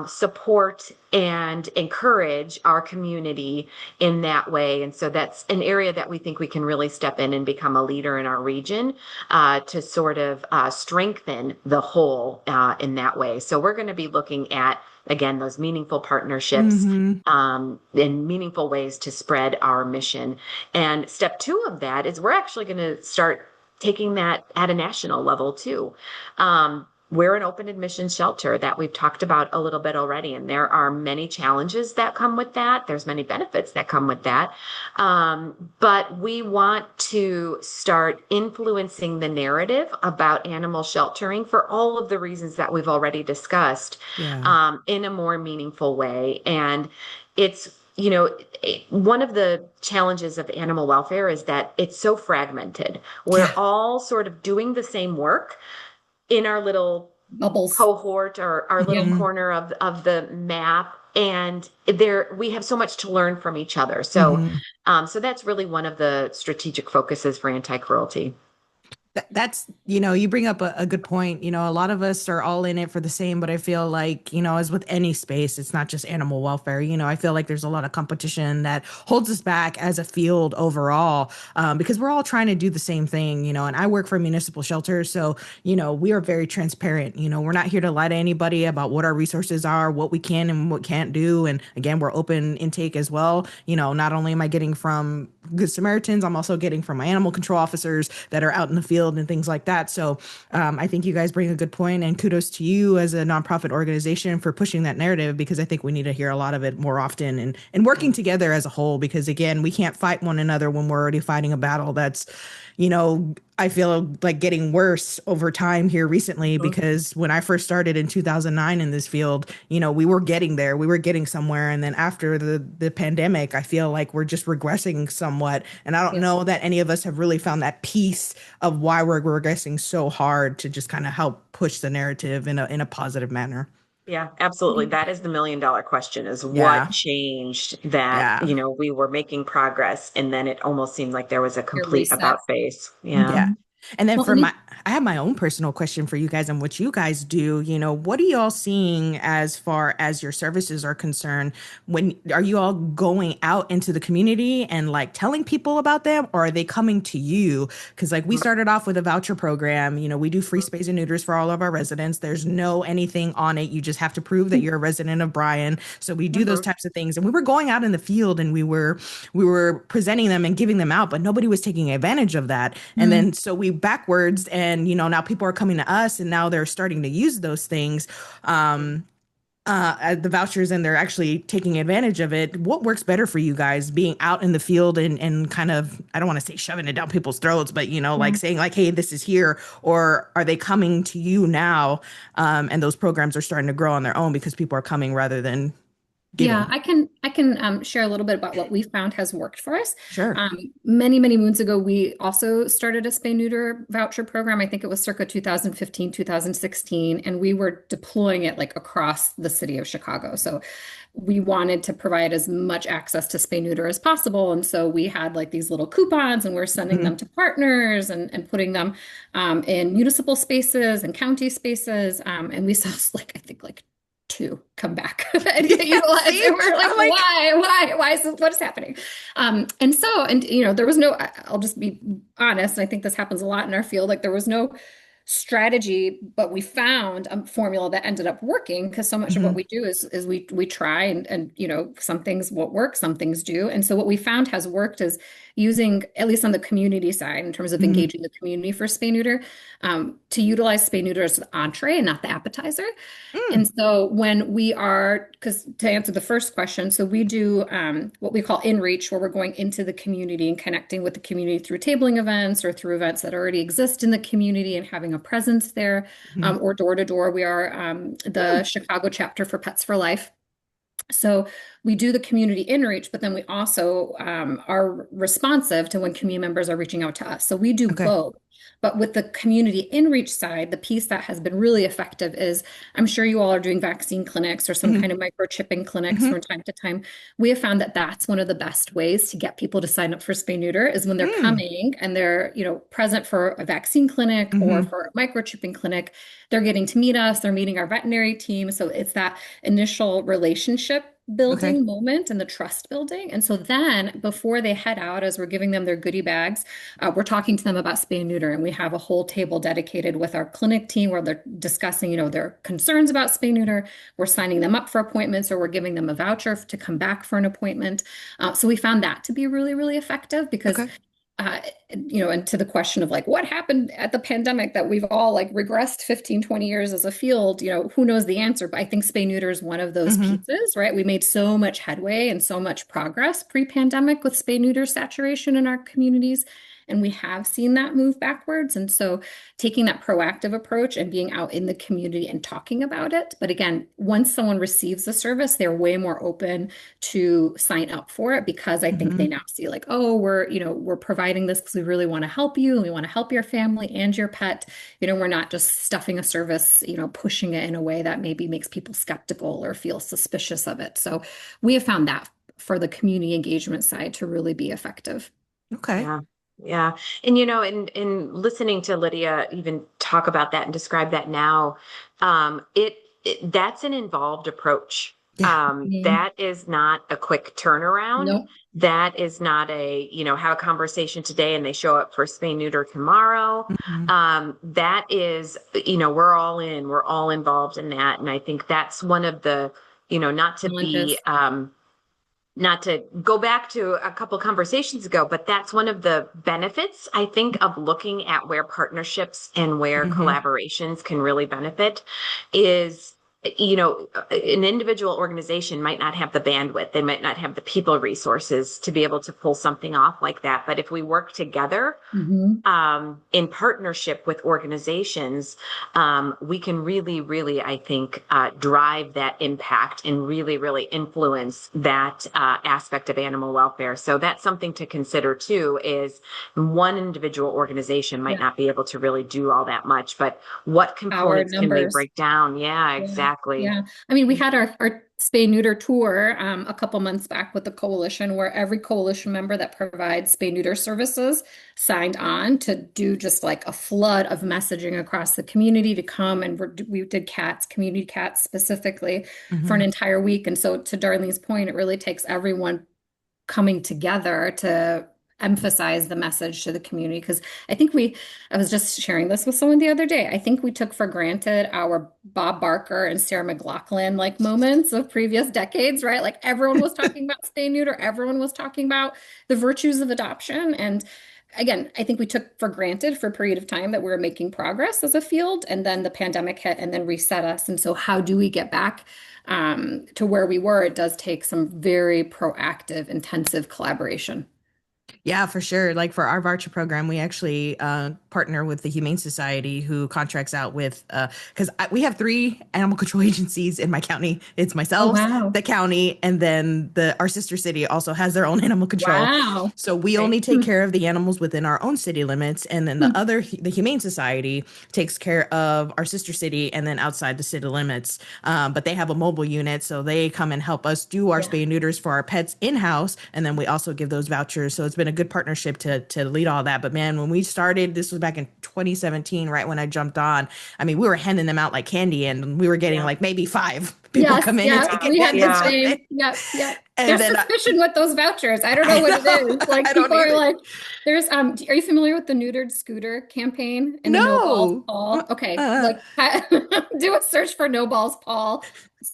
support and encourage our community in that way? And so that's an area that we think we can really step in and become a leader in our region to sort of strengthen the whole in that way. So we're going to be looking at, again, those meaningful partnerships Mm-hmm. in meaningful ways to spread our mission. And step two of that is we're actually going to start taking that at a national level too. We're an open admission shelter that we've talked about a little bit already, and there are many challenges that come with that. There's many benefits that come with that. But we want to start influencing the narrative about animal sheltering for all of the reasons that we've already discussed Yeah. in a more meaningful way. And it's one of the challenges of animal welfare is that it's so fragmented. We're Yeah. all sort of doing the same work in our little Bubbles. cohort or our little Mhm. corner of the map. And we have so much to learn from each other. So, Mhm. so that's really one of the strategic focuses for anti-cruelty. That's, you bring up a good point. A lot of us are all in it for the same, but I feel like, as with any space, it's not just animal welfare. I feel like there's a lot of competition that holds us back as a field overall, because we're all trying to do the same thing, and I work for a municipal shelter. So, we are very transparent. We're not here to lie to anybody about what our resources are, what we can and what can't do. And again, we're open intake as well. Not only am I getting from Good Samaritans, I'm also getting from my animal control officers that are out in the field and things like that. So I think you guys bring a good point, and kudos to you as a nonprofit organization for pushing that narrative, because I think we need to hear a lot of it more often, and working together as a whole, because again, we can't fight one another when we're already fighting a battle that's, I feel like getting worse over time here recently, Mhm. because when I first started in 2009 in this field, we were getting there, we were getting somewhere. And then after the pandemic, I feel like we're just regressing somewhat. And I don't Yes. know that any of us have really found that piece of why we're regressing so hard to just kind of help push the narrative in a positive manner. Yeah, absolutely. That is the $1 million question is what Yeah. changed that, Yeah. we were making progress and then it almost seemed like there was a Your complete reset. about face. Yeah. Yeah. Mhm. And then Well, and I have my own personal question for you guys and what you guys do. What are y'all seeing as far as your services are concerned? Are you all going out into the community and like telling people about them, or are they coming to you? Because like we started off with a voucher program. We do free spays and neuters for all of our residents. There's no anything on it. You just have to prove that you're a resident of Bryan. So we do those Mhm. types of things. And we were going out in the field and we were presenting them and giving them out, but nobody was taking advantage of that. And Mm. then so we backwards, and now people are coming to us, and now they're starting to use those things, the vouchers, and they're actually taking advantage of it. What works better for you guys, being out in the field and kind of, I don't want to say shoving it down people's throats, but like Yeah. saying like, hey, this is here, or are they coming to you now? And those programs are starting to grow on their own because people are coming rather than Yeah, giving. I can share a little bit about what we found has worked for us. Sure. Many moons ago, we also started a spay neuter voucher program. I think it was circa 2015, 2016, and we were deploying it like across the city of Chicago. So we wanted to provide as much access to spay neuter as possible. And so we had like these little coupons, and we're sending them Mhm. to partners and putting them in municipal spaces and county spaces. And we saw like I think like two come back and get Yeah, utilized. see, And we're like, I'm like, why is this, what is happening? And there was no, I'll just be honest. And I think this happens a lot in our field. Like there was no strategy, but we found a formula that ended up working because so much of what mhm, we do is we try and some things won't work, some things do. And so what we found has worked is using, at least on the community side, in terms of mhm. engaging the community for spay neuter, to utilize spay neuter as the entree and not the appetizer. Mm, And so when we are, because to answer the first question, so we do what we call in reach, where we're going into the community and connecting with the community through tabling events or through events that already exist in the community and having a presence there, mhm. or door to door. We are the Mm, Chicago chapter for Pets for Life. So we do the community inreach, but then we also are responsive to when community members are reaching out to us. So we do okay. both. But with the community inreach side, the piece that has been really effective is I'm sure you all are doing vaccine clinics or some Mhm. kind of microchipping clinics Mhm. from time to time. We have found that that's one of the best ways to get people to sign up for spay neuter is when they're Mm. coming and they're, present for a vaccine clinic or Mhm. for a microchipping clinic. They're getting to meet us, they're meeting our veterinary team. So it's that initial relationship Okay. building moment and the trust building. And so then before they head out, as we're giving them their goodie bags, we're talking to them about spay and neuter, and we have a whole table dedicated with our clinic team where they're discussing, their concerns about spay neuter. We're signing them up for appointments, or we're giving them a voucher to come back for an appointment. So we found that to be really, really effective because Okay. uh, and to the question of like what happened at the pandemic that we've all like regressed 15, 20 years as a field, who knows the answer? But I think spay neuter is one of those Mhm. pieces, right? We made so much headway and so much progress pre-pandemic with spay neuter saturation in our communities. And we have seen that move backwards. And so taking that proactive approach and being out in the community and talking about it. But again, once someone receives the service, they're way more open to sign up for it because I think they Mhm. now see like, oh, we're providing this because we really want to help you and we want to help your family and your pet. We're not just stuffing a service, pushing it in a way that maybe makes people skeptical or feel suspicious of it. So we have found that for the community engagement side to really be effective. Okay. Yeah. Yeah. And in listening to Lydia even talk about that and describe that now, it that's an involved approach. Yeah. Mhm. That is not a quick turnaround. Nope. That is not have a conversation today and they show up for spay neuter tomorrow. Mhm. That is, we're all involved in that. And I think that's one of the, not to be, Challenges. not to go back to a couple conversations ago, but that's one of the benefits, I think, of looking at where partnerships and where Mhm. collaborations can really benefit is, an individual organization might not have the bandwidth. They might not have the people resources to be able to pull something off like that. But if we work together, Mhm. in partnership with organizations, we can really, really, I think, drive that impact and really, really influence that aspect of animal welfare. So that's something to consider too, is one individual organization might Yeah. not be able to really do all that much, but what Power components can they numbers. break down? Yeah, Yeah, exactly. yeah. I mean, we had our spay neuter tour a couple months back with the coalition, where every coalition member that provides spay neuter services signed on to do just like a flood of messaging across the community to come, and we did cats, community cats specifically for an Mhm. entire week. And so, to Darlene's point, it really takes everyone coming together to emphasize the message to the community because I was just sharing this with someone the other day. I think we took for granted our Bob Barker and Sarah McLachlan like moments of previous decades, right? Like everyone was talking about spay neuter, everyone was talking about the virtues of adoption. And again, I think we took for granted for a period of time that we were making progress as a field, and then the pandemic hit and then reset us. And so how do we get back to where we were? It does take some very proactive, intensive collaboration. Yeah, for sure. Like for our voucher program, we actually partner with the Humane Society, who contracts out with because we have three animal control agencies in my county. It's Oh, myself, wow. the county, and then the our sister city also has their own animal control. Wow. So we Right. only take care of the animals within our own city limits, and then the Humane Society takes care of our sister city and then outside the city limits. But they have a mobile unit, so they come and help us do our Yeah. spay and neuters for our pets in house, and then we also give those vouchers. So it's been a good partnership to lead all that. But man, when we started, this was back in 2017, right when I jumped on. I mean, we were handing them out like candy, and we were getting Yeah. like maybe five people Yes, come in and yeah, take we had the advantage Yeah. of same. it. Yep, yep. And There's then suspicion with those vouchers. I don't know I what it is. know Like I don't people are either. like, there's are you familiar with the neutered scooter campaign and the no balls No. Paul? Okay, Uh, like do a search for no balls Paul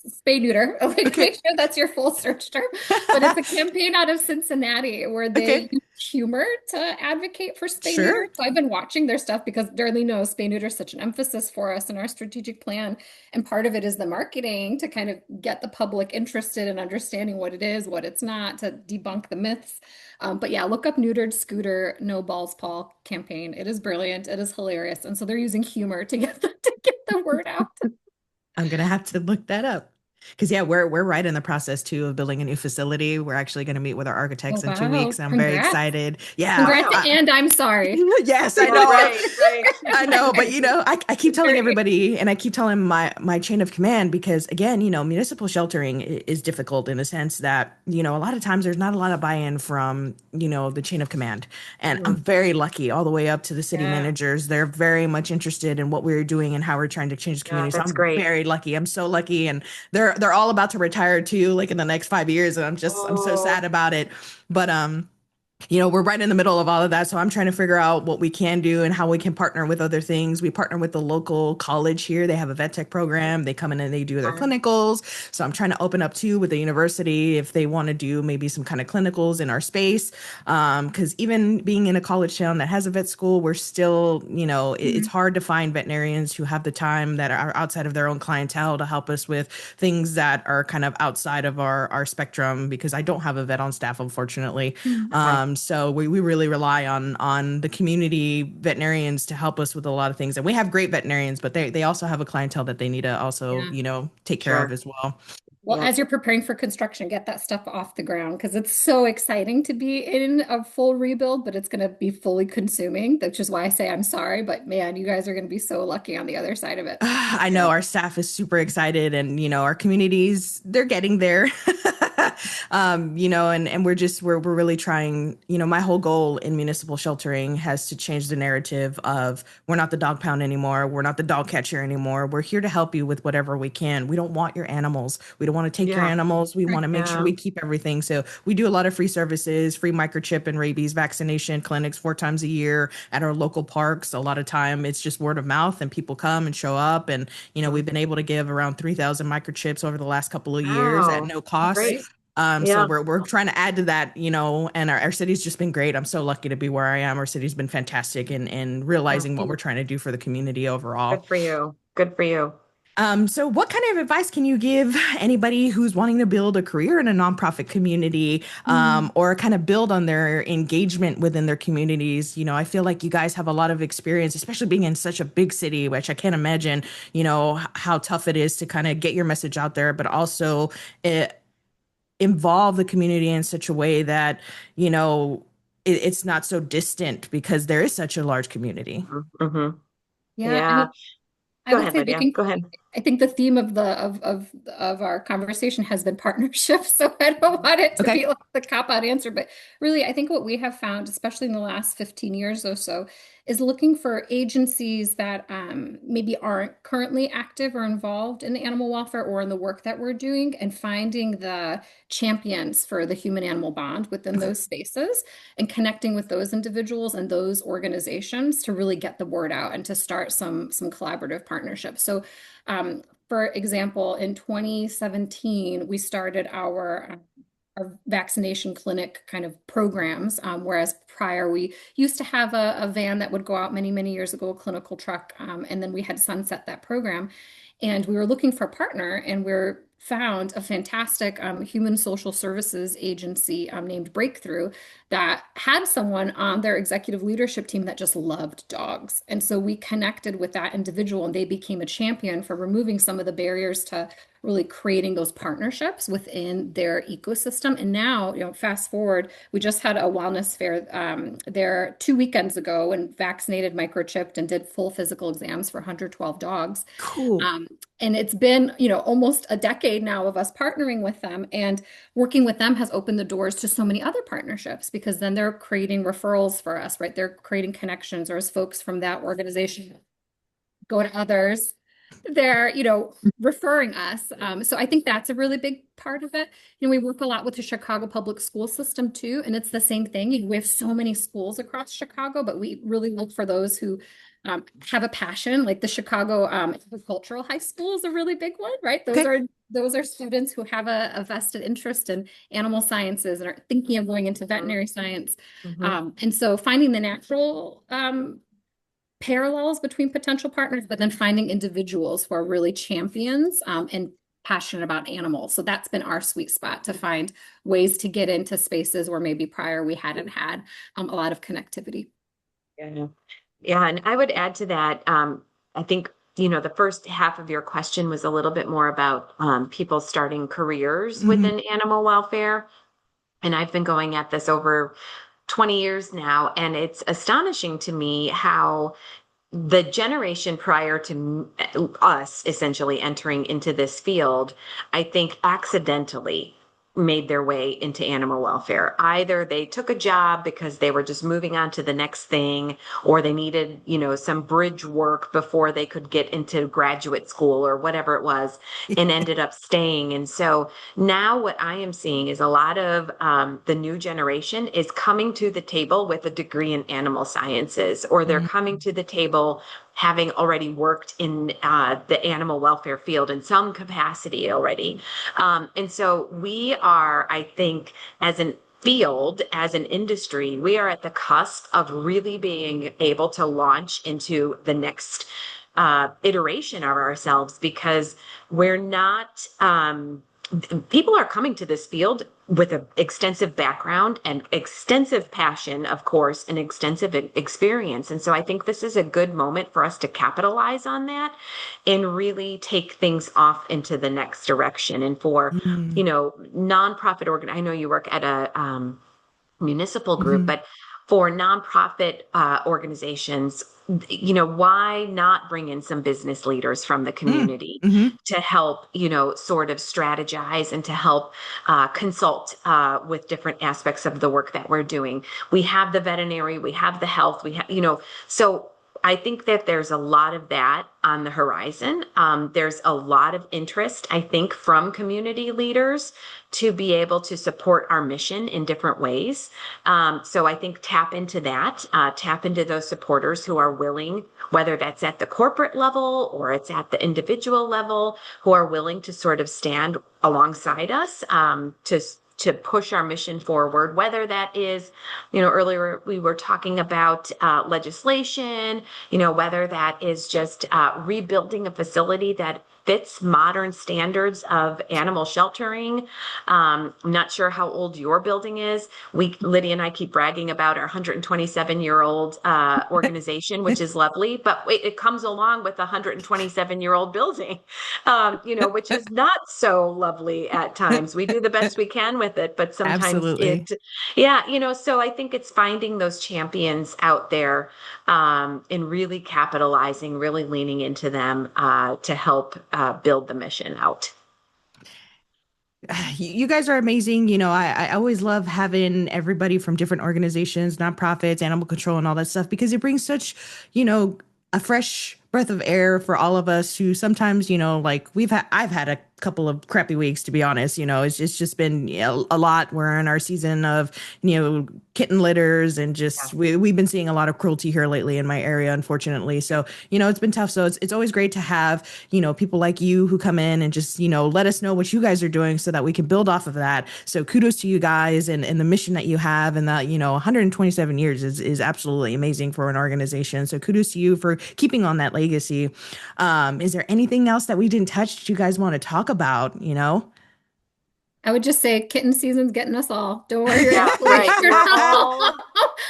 spay neuter. Like okay. make sure that's your full search term. But it's a campaign out of Cincinnati where they Okay. use humor to advocate for spay neuter. Sure. So I've been watching their stuff because Darlene knows spay neuter is such an emphasis for us in our strategic plan. And part of it is the marketing to kind of get the public interested in understanding what it is, what it's not, to debunk the myths. But yeah, look up neutered scooter, no balls Paul campaign. It is brilliant. It is hilarious. And so they're using humor to get to get the word out. I'm gonna have to look that up. Because yeah, we're right in the process too of building a new facility. We're actually going to meet with our Oh, architects in two wow. weeks. I'm very Congrats. excited. Yeah. Congrats. Wow. And I'm sorry. Yes, I Oh, know. right, right. I know, but I keep telling Very- everybody and I keep telling my chain of command because again, municipal sheltering is difficult in a sense that, a lot of times there's not a lot of buy-in from, the chain of command. And I'm Mhm. very lucky all the way up to the city Yeah. managers. They're very much interested in what we're doing and how we're trying to change the Yeah, community. So that's I'm great. very lucky. I'm so lucky. And they're all about to retire too, like in the next 5 years. And I'm so sad Oh, about it. But we're right in the middle of all of that. So I'm trying to figure out what we can do and how we can partner with other things. We partner with the local college here. They have a vet tech program. They come in and they do their clinicals. So I'm trying to open up too with the university if they want to do maybe some kind of clinicals in our space. Because even being in a college town that has a vet school, we're still, it's Mhm. hard to find veterinarians who have the time that are outside of their own clientele to help us with things that are kind of outside of our spectrum because I don't have a vet on staff, unfortunately. Mhm. okay. So we really rely on the community veterinarians to help us with a lot of things. And we have great veterinarians, but they also have a clientele that they need to also, Yeah. take care of Sure. as well. Well, Yep. as you're preparing for construction, get that stuff off the ground because it's so exciting to be in a full rebuild, but it's going to be fully consuming, which is why I say I'm sorry. But man, you guys are going to be so lucky on the other side of it. I Yeah. know our staff is super excited and our communities they're getting there. And we're really trying, my whole goal in municipal sheltering has to change the narrative of we're not the dog pound anymore, we're not the dog catcher anymore. We're here to help you with whatever we can. We don't want your animals. We don't want to take your Yeah. animals. We want to make sure Yeah. we keep everything. So we do a lot of free services, free microchip and rabies vaccination clinics 4 times a year at our local parks. A lot of time it's just word of mouth and people come and show up. And, we've been able to give around 3,000 microchips over the last couple of years at Wow. no cost. Great. So Yeah. we're trying to add to that, and our city's just been great. I'm so lucky to be where I am. Our city's been fantastic in Yeah. realizing what we're trying to do for the community overall. Good for you. Good for you. So what kind of advice can you give anybody who's wanting to build a career in a nonprofit community, Mhm. or kind of build on their engagement within their communities? I feel like you guys have a lot of experience, especially being in such a big city, which I can't imagine, how tough it is to kind of get your message out there, but also involve the community in such a way that, it's not so distant because there is such a large community. Hmm. Yeah, I Yeah. mean, I Go would ahead, say Lydia. Go ahead. I think the theme of the of our conversation has been partnership. So I don't want it to be Okay. like the cop-out answer, but really I think what we have found, especially in the last 15 years or so, is looking for agencies that maybe aren't currently active or involved in the animal welfare or in the work that we're doing and finding the champions for the human animal bond within Okay. those spaces and connecting with those individuals and those organizations to really get the word out and to start some collaborative partnerships. So, for example, in 2017, we started our vaccination clinic kind of programs, whereas prior we used to have a van that would go out many years ago, a clinical truck, and then we had sunset that program. And we were looking for a partner, and we're found a fantastic human social services agency named Breakthrough that had someone on their executive leadership team that just loved dogs. And so we connected with that individual, and they became a champion for removing some of the barriers to really creating those partnerships within their ecosystem. And now, fast forward, we just had a wellness fair there 2 weekends ago and vaccinated, microchipped, and did full physical exams for 112 dogs. Cool. And it's been, almost a decade now of us partnering with them, and working with them has opened the doors to so many other partnerships because then they're creating referrals for us, right? They're creating connections, or as folks from that organization go to others, they're, referring us. So I think that's a really big part of it. We work a lot with the Chicago public school system too, and it's the same thing. We have so many schools across Chicago, but we really look for those who have a passion. Like the Chicago agricultural high school is a really big one, right? Those Okay. are those are students who have a vested interest in animal sciences and are thinking of going into veterinary science. Hmm. And so finding the natural parallels between potential partners, but then finding individuals who are really champions and passionate about animals. So that's been our sweet spot, to find ways to get into spaces where maybe prior we hadn't had a lot of connectivity. Yeah. Yeah. And I would add to that, I think, the first half of your question was a little bit more about people starting careers Mhm. within animal welfare. And I've been going at this over 20 years now, and it's astonishing to me how the generation prior to us essentially entering into this field, I think accidentally made their way into animal welfare. Either they took a job because they were just moving on to the next thing, or they needed, some bridge work before they could get into graduate school or whatever it was, and ended up staying. And so now what I am seeing is a lot of the new generation is coming to the table with a degree in animal sciences, or they're coming to the table having already worked in the animal welfare field in some capacity already. And so we are, I think, as an field, as an industry, we are at the cusp of really being able to launch into the next iteration of ourselves, because we're not, people are coming to this field with an extensive background and extensive passion, of course, and extensive experience. And so I think this is a good moment for us to capitalize on that and really take things off into the next direction. And for, Mhm. nonprofit I know you work at a municipal group, Mhm. but for nonprofit organizations, why not bring in some business leaders from the Mm. community Mhm. to help, sort of strategize and to help consult with different aspects of the work that we're doing. We have the veterinary, we have the health, we have, so I think that there's a lot of that on the horizon. There's a lot of interest, I think, from community leaders to be able to support our mission in different ways. So I think tap into that, tap into those supporters who are willing, whether that's at the corporate level or it's at the individual level, who are willing to sort of stand alongside us to push our mission forward, whether that is, earlier we were talking about legislation, whether that is just rebuilding a facility that fits modern standards of animal sheltering. I'm not sure how old your building is. Lydia and I keep bragging about our 127-year-old organization, which is lovely, but it comes along with a 127-year-old building, which is not so lovely at times. We do the best we can with it, but sometimes Absolutely. so I think it's finding those champions out there and really capitalizing, really leaning into them to help build the mission out. You guys are amazing. I always love having everybody from different organizations, nonprofits, animal control, and all that stuff because it brings such, a fresh breath of air for all of us who sometimes, like I've had a couple of crappy weeks, to be honest. It's just been a lot. We're in our season of, kitten litters and just we've been seeing a lot of cruelty here lately in my area, unfortunately. So, it's been tough. So it's always great to have, people like you who come in and just, let us know what you guys are doing so that we can build off of that. So kudos to you guys and the mission that you have, and that, 127 years is absolutely amazing for an organization. So kudos to you for keeping on that legacy. Is there anything else that we didn't touch that you guys want to talk about, I would just say kitten season's getting us all. Don't worry. Yeah, right.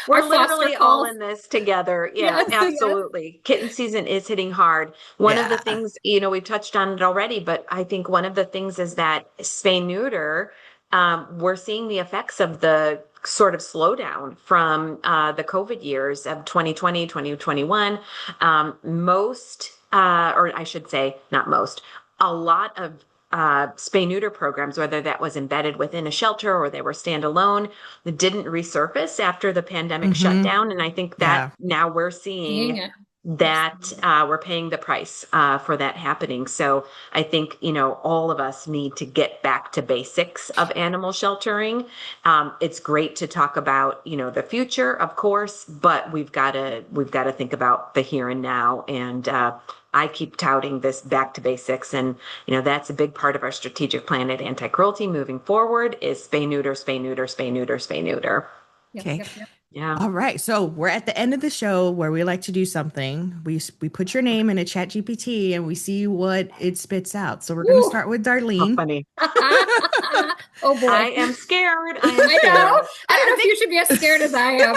We're Our foster literally all calls. in this together. Yeah, Yes, yes. absolutely. Kitten season is hitting hard. One of the Yeah. things, we've touched on it already, but I think one of the things is that spay neuter, we're seeing the effects of the sort of slowdown from the COVID years of 2020, 2021. Or I should say, not most, a lot of spay neuter programs, whether that was embedded within a shelter or they were standalone, that didn't resurface after the pandemic shut Mm-hmm. down. And I think that Yeah. now we're Seeing seeing it. that we're paying the price for that happening. So I think, all of us need to get back to basics of animal sheltering. It's great to talk about, the future, of course, but we've got to think about the here and now. And I keep touting this back to basics. And, that's a big part of our strategic plan at Anti-Cruelty moving forward is spay neuter, spay neuter, spay neuter, spay neuter. Yep, Okay. yep, yep. Yeah. All right. So we're at the end of the show where we like to do something. We put your name in a chat GPT and we see what it spits out. So we're going to Woo! start with How Darlene. funny. Oh boy. I am scared. I am I scared. know. I don't know if think you should be as scared as I am.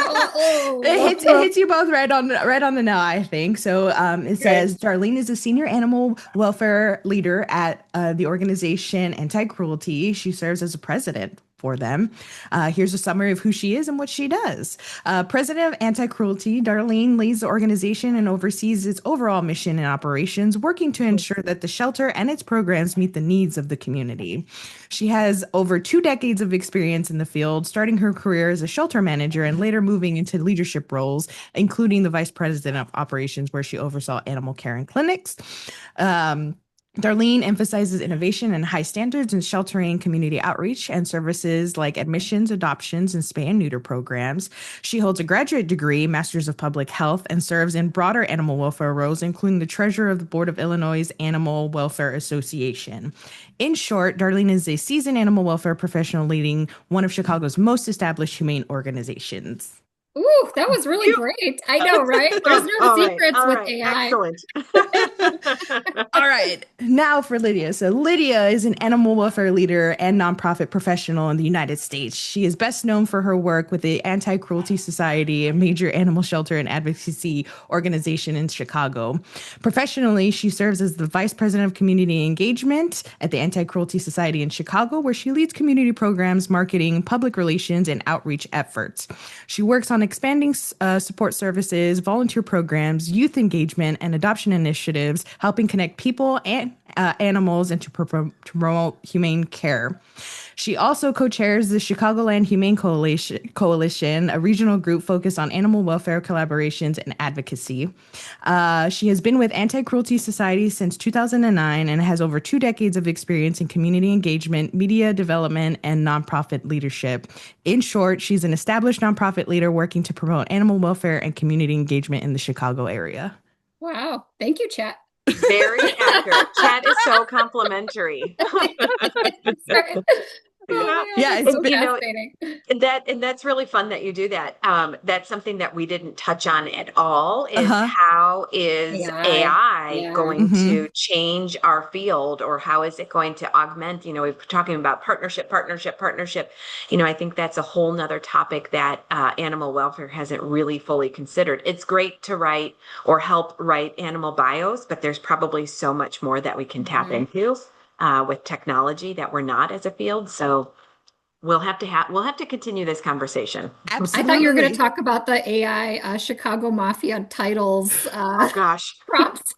it hits you both right on the nail, I think. So it says Darlene is a senior animal welfare leader at the organization Anti-Cruelty. She serves as a president for them. Here's a summary of who she is and what she does. President of Anti-Cruelty, Darlene leads the organization and oversees its overall mission and operations, working to ensure that the shelter and its programs meet the needs of the community. She has over 2 decades of experience in the field, starting her career as a shelter manager and later moving into leadership roles, including the vice president of operations, where she oversaw animal care and clinics. Darlene emphasizes innovation and high standards in sheltering, community outreach, and services like admissions, adoptions, and spay and neuter programs. She holds a graduate degree, Master's of Public Health, and serves in broader animal welfare roles, including the treasurer of the Board of Illinois Animal Welfare Association. In short, Darlene is a seasoned animal welfare professional leading one of Chicago's most established humane organizations. Ooh, that was really great. I know, right? There's no secrets all with right. AI. Excellent. All right, now for Lydia. So Lydia is an animal welfare leader and nonprofit professional in the United States. She is best known for her work with the Anti-Cruelty Society, a major animal shelter and advocacy organization in Chicago. Professionally, she serves as the vice president of community engagement at the Anti-Cruelty Society in Chicago, where she leads community programs, marketing, public relations, and outreach efforts. She works on expanding support services, volunteer programs, youth engagement, and adoption initiatives, helping connect people and animals and to promote humane care. She also co-chairs the Chicagoland Humane Coalition, a regional group focused on animal welfare collaborations and advocacy. She has been with Anti-Cruelty Society since 2009 and has over 2 decades of experience in community engagement, media development, and nonprofit leadership. In short, she's an established nonprofit leader working to promote animal welfare and community engagement in the Chicago area. Wow. Thank you, chat. Very accurate. Chat is so complimentary. Yeah, it's so you know, fascinating. and that's really fun that you do that. That's something that we didn't touch on at all is how is AI going to change our field, or how is it going to augment, we're talking about partnership. I think that's a whole nother topic that animal welfare hasn't really fully considered. It's great to write or help write animal bios, but there's probably so much more that we can tap into with technology that we're not as a field. So we'll have to continue this conversation. Absolutely. I thought you were going to talk about the AI Chicago Mafia titles. Oh gosh, prompts.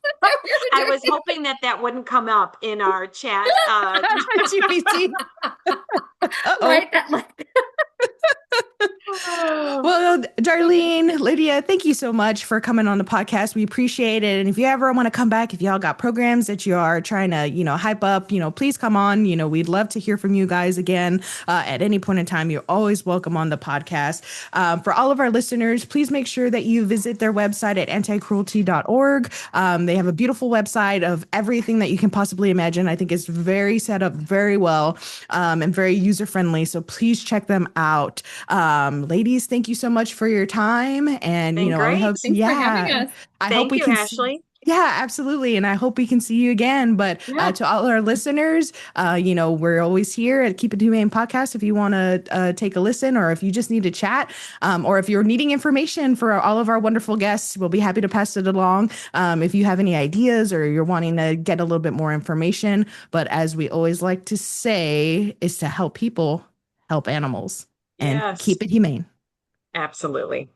I was hoping that wouldn't come up in our chat. GPT. Right. Well, Darlene, Lydia, thank you so much for coming on the podcast. We appreciate it. And if you ever want to come back, if y'all got programs that you are trying to, hype up, please come on. We'd love to hear from you guys again at any point in time. You're always welcome on the podcast. For all of our listeners, please make sure that you visit their website at anticruelty.org. They have a beautiful website of everything that you can possibly imagine. I think it's very set up very well and very user friendly. So please check them out. Ladies, thank you so much for your time. And, I hope, Thanks for having us. I hope we can Ashley. Yeah, absolutely. And I hope we can see you again. But to all our listeners, we're always here at Keep It Humane podcast. If you want to take a listen, or if you just need to chat, or if you're needing information for all of our wonderful guests, we'll be happy to pass it along. If you have any ideas or you're wanting to get a little bit more information. But as we always like to say, is to help people help animals and keep it humane. Absolutely.